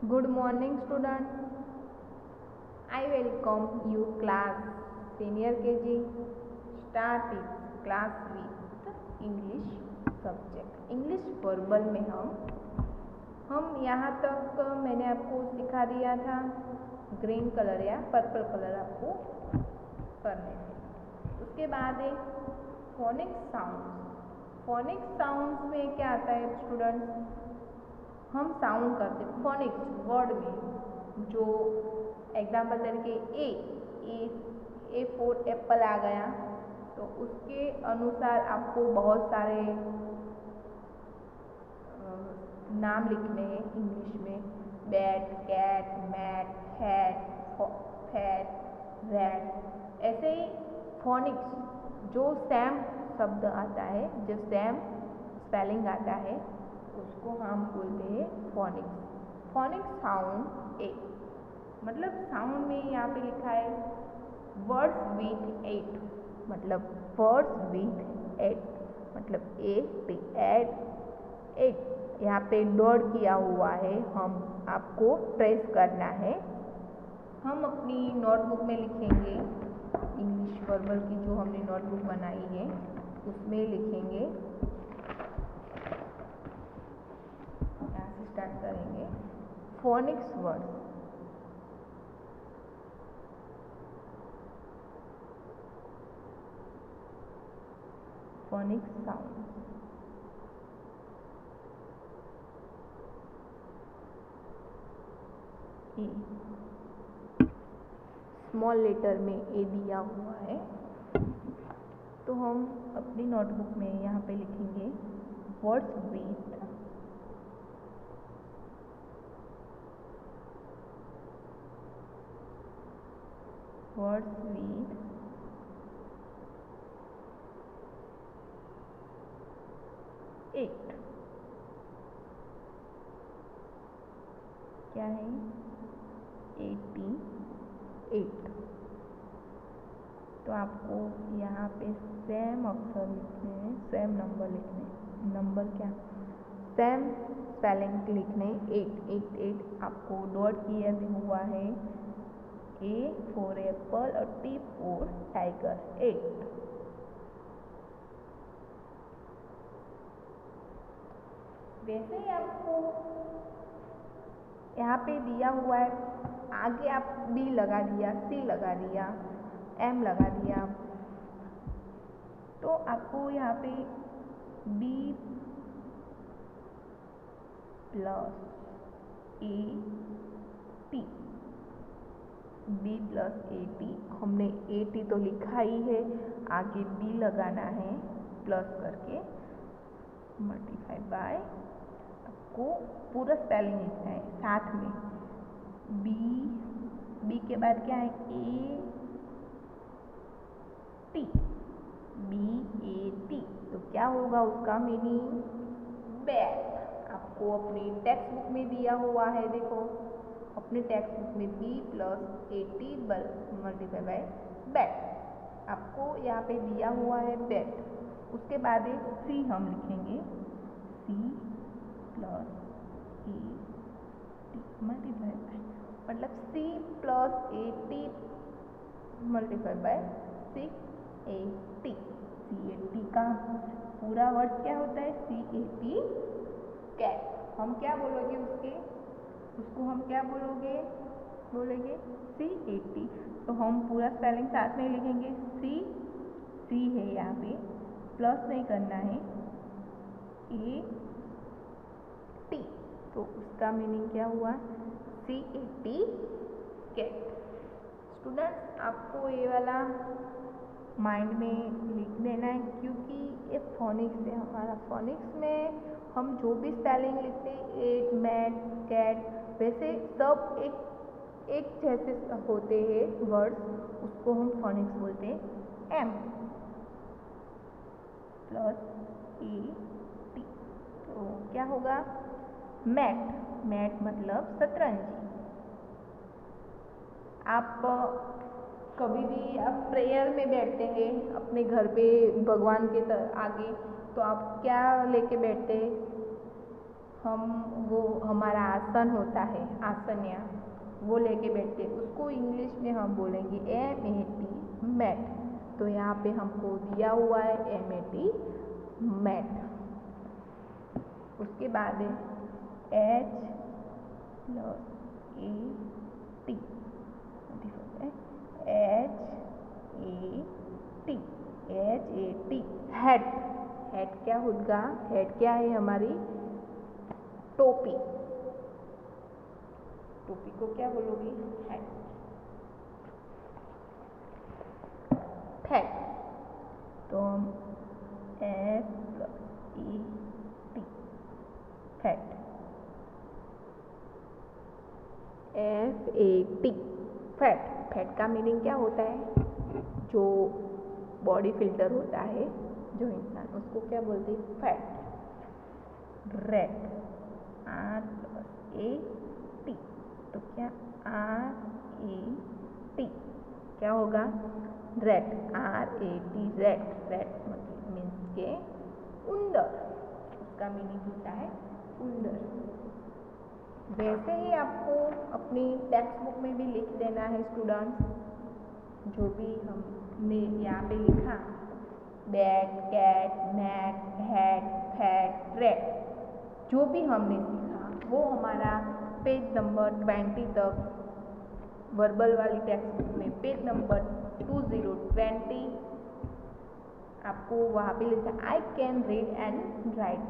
Good morning, student. I welcome you class senior KG. Start is class with English subject. English verbal में हम यहाँ तक मैंने आपको सिखा दिया था ग्रीन कलर या पर्पल कलर आपको करने थे। उसके बाद है फोनिक साउंड्स। फोनिक साउंड्स में क्या आता है स्टूडेंट्स? हम साउंड करते हैं फोनिक्स वर्ड में। जो एग्जाम्पल तरीके ए फॉर एप्पल आ गया तो उसके अनुसार आपको बहुत सारे नाम लिखने हैं इंग्लिश में। Bat, cat, mat, hat, fat, rat. ऐसे ही फोनिक्स जो सेम शब्द आता है, जो सेम स्पेलिंग आता है, उसको हम बोलते हैं फोनिक्स। फोनिक्स साउंड ए मतलब साउंड में यहाँ पे लिखा है वर्ड्स विथ 8 मतलब वर्ड्स विथ 8 मतलब एट 8 यहाँ पे डॉट किया हुआ है। हम आपको ट्रेस करना है। हम अपनी नोटबुक में लिखेंगे इंग्लिश वर्बल की जो हमने नोटबुक बनाई है उसमें लिखेंगे। यहाँ से स्टार्ट करेंगे फोनिक्स वर्ड। फोनिक्स साउंड ए स्मॉल लेटर में ए दिया हुआ है तो हम अपनी नोटबुक में यहाँ पे लिखेंगे वर्ड्स विथ एट। क्या है? 88। तो आपको यहाँ पे सेम अक्षर लिखने हैं, सेम नंबर लिखने हैं। नंबर क्या? सेम स्पेलिंग लिखने। 8 आपको डॉट किया हुआ है। ए फॉर एप्पल और टी फॉर टाइगर। 8। वैसे ही आपको यहाँ पे दिया हुआ है, आगे आप बी लगा दिया, सी लगा दिया, एम लगा दिया, तो आपको यहाँ पे B plus A T, B plus A T. हमने ए टी तो लिखा ही है, आगे बी लगाना है प्लस करके मल्टीप्लाई बाय। आपको पूरा स्पेलिंग लिखना है साथ में। बी के बाद क्या है? A T, BAT। तो क्या होगा उसका मीनिंग? बैट। आपको अपनी टेक्स्ट बुक में दिया हुआ है, देखो अपने टेक्स्ट बुक में B plus AT multiply bye bat. आपको यहाँ पे दिया हुआ है बैट। उसके बाद सी हम लिखेंगे, C plus AT multiply by मतलब C plus AT multiply by 680। CAT का पूरा वर्ड क्या होता है? CAT cat. हम क्या बोलोगे उसको हम क्या बोलेंगे CAT। तो हम पूरा स्पेलिंग साथ में लिखेंगे। C है यहाँ पे, प्लस नहीं करना है, AT। तो उसका मीनिंग क्या हुआ? CAT cat. स्टूडेंट्स आपको ये वाला माइंड में लिख देना है क्योंकि ये फोनिक्स है हमारा। फोनिक्स में हम जो भी स्पेलिंग लिखते हैं, एट, मैट, कैट, वैसे सब एक जैसे होते हैं वर्ड्स, उसको हम फोनिक्स बोलते हैं। एम प्लस AT तो क्या होगा? मैट मतलब शतरंज। आप कभी भी आप प्रेयर में बैठते हैं अपने घर पे भगवान के आगे, तो आप क्या लेके बैठते हैं? हम वो हमारा आसन होता है, आसनिया, वो लेके बैठते हैं, उसको इंग्लिश में हम बोलेंगे MAT, मैट। तो यहाँ पे हमको दिया हुआ है MAT, मैट। उसके बाद है HAT, हेड। हेड क्या होगा? हेड क्या है? हमारी टोपी। टोपी को क्या बोलोगे? हेड। हेड। तो हम FET, fat. FAT, fat. Fat का मीनिंग क्या होता है? जो बॉडी फिल्टर होता है जो इंसान, उसको क्या बोलते हैं? फैट। Rate, RAT। तो क्या RAT क्या होगा? Rate, RAT, rate. रेट मतलब मीन्स के उंदर, उसका मीनिंग होता है उंदर। वैसे ही आपको अपनी टेक्स्ट बुक में भी लिख देना है स्टूडेंट्स, जो भी हमने यहाँ पे लिखा, bat, cat, mat, hat, fat, rat, जो भी हमने सीखा वो हमारा पेज नंबर 20 तक वर्बल वाली टेक्स्ट बुक में पेज नंबर 2020 आपको वहाँ पे लिखा I can read and right.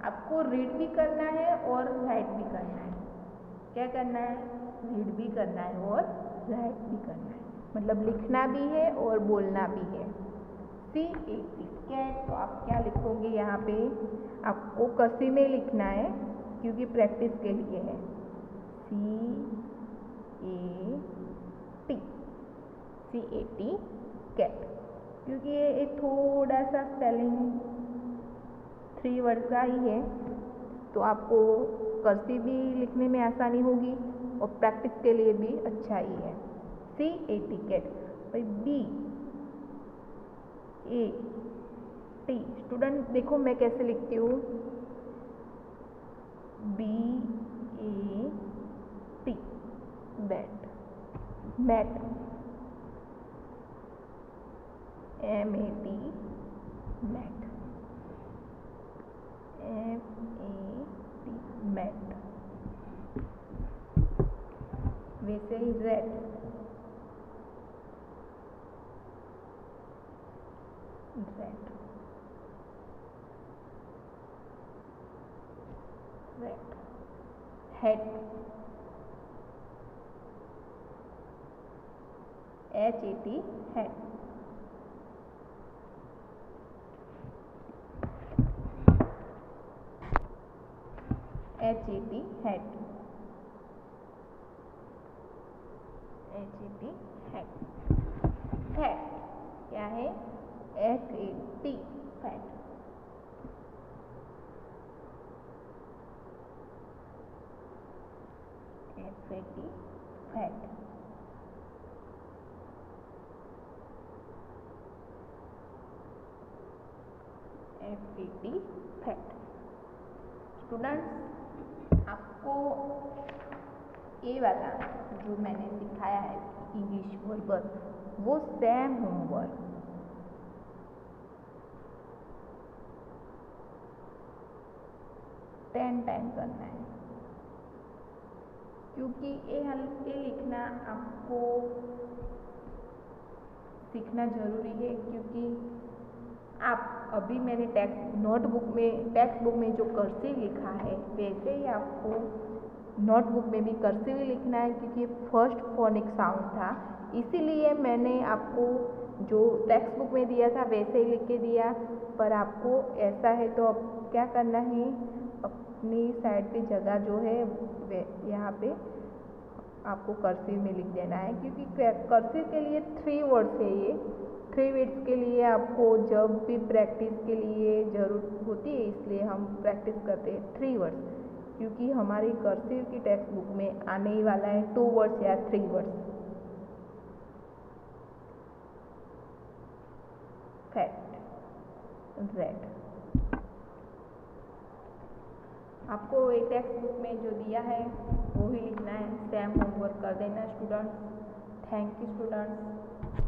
आपको रीड भी करना है और राइट भी करना है। क्या करना है? रीड भी करना है और राइट भी करना है, मतलब लिखना भी है और बोलना भी है। CAT, cat. तो आप क्या लिखोगे यहाँ पे? आपको कर्सिव में लिखना है क्योंकि प्रैक्टिस के लिए है। CAT, cat. क्योंकि ये थोड़ा सा स्पेलिंग 3 वर्ड का ही है, तो आपको कर्सिव भी लिखने में आसानी होगी और प्रैक्टिस के लिए भी अच्छा ही है। CAT, cat. भाई BAT, स्टूडेंट देखो मैं कैसे लिखती हूँ, BAT, bat. Mat, MAT, mat. MAT, mat. वैसे ही red, red, red. Head, HAT, head. HAT, head. HAT, head. Fat क्या है? FAT, fat. FAT, fat. FAT, fat. Students आपको ये वाला जो मैंने सिखाया है इंग्लिश वर्बल, वो सेम होमवर्क 10 टाइम करना है, क्योंकि ये लिखना आपको सीखना ज़रूरी है। क्योंकि आप अभी मैंने टेक्स्ट बुक में जो कर्सिव लिखा है वैसे ही आपको नोटबुक में भी कर्सिव ही लिखना है, क्योंकि फर्स्ट फोनिक साउंड था, इसीलिए मैंने आपको जो टेक्स्ट बुक में दिया था वैसे ही लिख के दिया। पर आपको ऐसा है तो अब क्या करना है, अपनी साइड पे जगह जो है यहाँ पे आपको कर्सिव में लिख देना है, क्योंकि कर्सिव के लिए 3 वर्ड्स है। ये 3 वर्ड्स के लिए आपको जब भी प्रैक्टिस के लिए ज़रूरत होती है, इसलिए हम प्रैक्टिस करते हैं 3 वर्ड्स, क्योंकि हमारी कर्सिव की टेक्स्ट बुक में आने ही वाला है 2 वर्ड्स या 3 वर्ड्स। Fat, red. आपको एक टेक्स्ट बुक में जो दिया है वो ही लिखना है। सेम होमवर्क कर देना स्टूडेंट्स। Thank you students.